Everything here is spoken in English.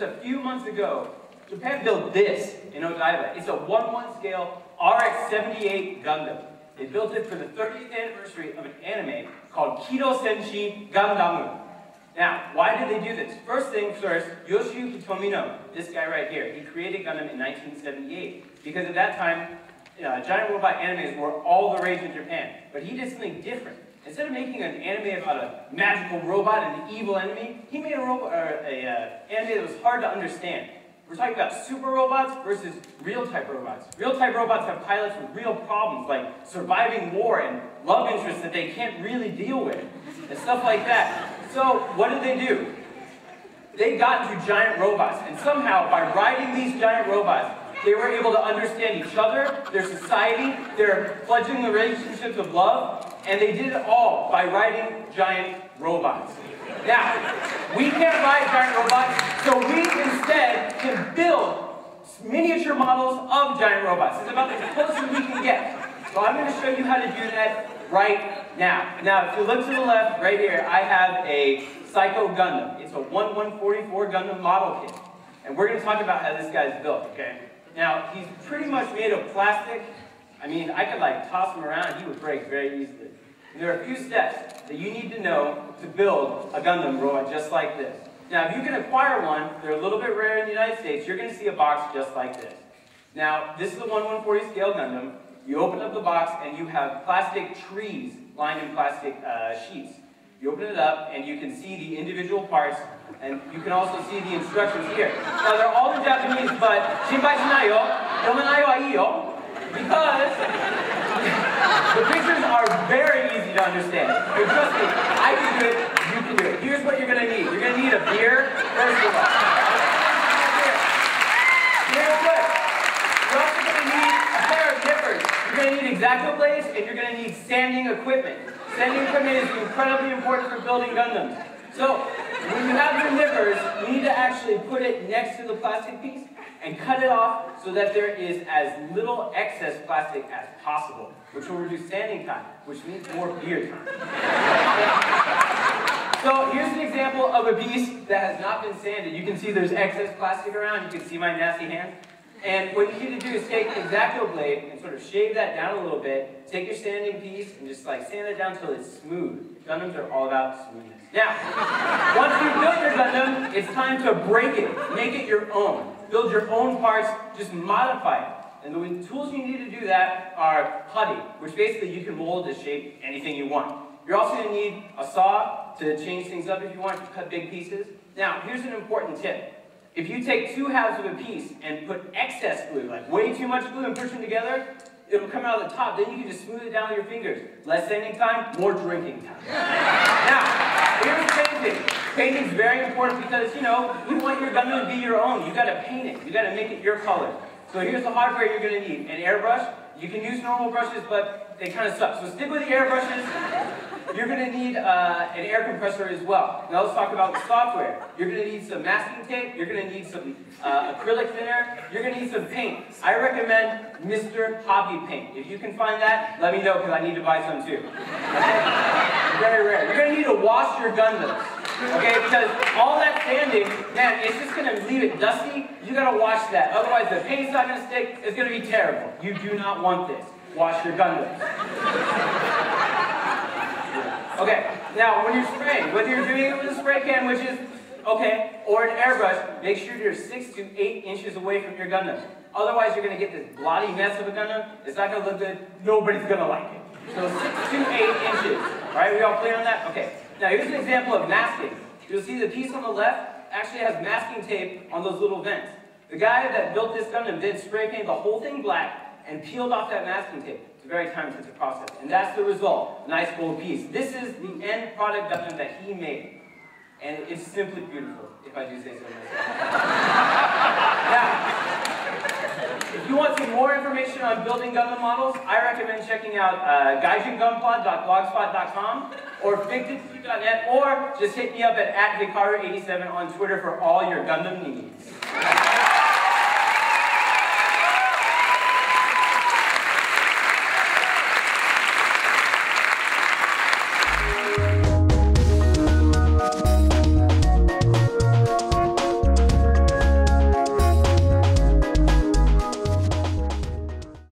a few months ago, Japan built this in Odaiba. It's a 1/1 scale RX-78 Gundam. They built it for the 30th anniversary of an anime called Kido Senshi Gundam. Now, why did they do this? First thing first, Yoshiyuki Tomino, this guy right here, he created Gundam in 1978 because at that time, giant robot animes were all the rage in Japan. But he did something different. Instead of making an anime about a magical robot and an evil enemy, he made an anime that was hard to understand. We're talking about super robots versus real-type robots. Real-type robots have pilots with real problems, like surviving war and love interests that they can't really deal with, and stuff like that. So, what did they do? They got into giant robots, and somehow, by riding these giant robots, they were able to understand each other, their society, their fledgling relationships of love, and they did it all by riding giant robots. Now, we can't ride giant robots, so we instead can build miniature models of giant robots. It's about as close as we can get. So I'm going to show you how to do that right now. Now, if you look to the left, right here, I have a Psycho Gundam. It's a 1/144 Gundam model kit. And we're going to talk about how this guy's built, okay? Now, he's pretty much made of plastic. I mean, I could like toss him around, he would break very easily. And there are a few steps that you need to know to build a Gundam robot just like this. Now, if you can acquire one, they're a little bit rare in the United States, you're going to see a box just like this. Now, this is a 1/140 scale Gundam. You open up the box and you have plastic trees lined in plastic sheets. You open it up and you can see the individual parts, and you can also see the instructions here. Now, they're all in Japanese, but shinpai shinai yo, yomanai wa ii yo, because the pictures are very easy to understand. But trust me, I can do it, you can do it. Here's what you're going to need. You're going to need a beer, first of all. Here's good. You're also going to need a pair of nippers. You're going to need X-Acto blades, and you're going to need sanding equipment. Sanding equipment is incredibly important for building Gundams. So, when you have your nippers, you need to actually put it next to the plastic piece and cut it off so that there is as little excess plastic as possible, which will reduce sanding time, which means more beer time. So here's an example of a piece that has not been sanded. You can see there's excess plastic around. You can see my nasty hands. And what you need to do is take an X-Acto blade and sort of shave that down a little bit. Take your sanding piece and just like sand it down until it's smooth. Gundams are all about smoothness. Now, once you've built your Gundam, it's time to break it. Make it your own. Build your own parts, just modify it. And the tools you need to do that are putty, which basically you can mold to shape anything you want. You're also going to need a saw to change things up if you want to cut big pieces. Now, here's an important tip. If you take two halves of a piece and put excess glue, like way too much glue, and push them together, it'll come out of the top. Then you can just smooth it down with your fingers. Less sanding time, more drinking time. Now, here's painting. Painting's very important because, you know, you want your Gundam to be your own. You got to paint it. You got to make it your color. So here's the hardware you're going to need. An airbrush. You can use normal brushes, but they kind of suck. So stick with the airbrushes. You're going to need an air compressor as well. Now let's talk about the software. You're going to need some masking tape. You're going to need some acrylic thinner. You're going to need some paint. I recommend Mr. Hobby Paint. If you can find that, let me know because I need to buy some too. Okay? Very rare. You're going to need to wash your Gundams. Okay, because all that sanding, man, it's just going to leave it dusty. You got to wash that. Otherwise, the paint's not going to stick. It's going to be terrible. You do not want this. Wash your Gundams. Okay, now when you're spraying, whether you're doing it with a spray can, which is okay, or an airbrush, make sure you're 6 to 8 inches away from your Gundam. Otherwise, you're going to get this blotty mess of a Gundam. It's not going to look good. Nobody's going to like it. So 6 to 8 inches. All right, we all clear on that? Okay. Now here's an example of masking. You'll see the piece on the left actually has masking tape on those little vents. The guy that built this Gundam did spray paint the whole thing black and peeled off that masking tape. It's a very time-intensive process. And that's the result. A nice gold piece. This is the end product Gundam that he made. And it's simply beautiful, if I do say so myself. Now, if you want some more information on building Gundam models, I recommend checking out gaijingunplot.blogspot.com or figtitsu.net, or just hit me up at Hikaru87 on Twitter for all your Gundam needs.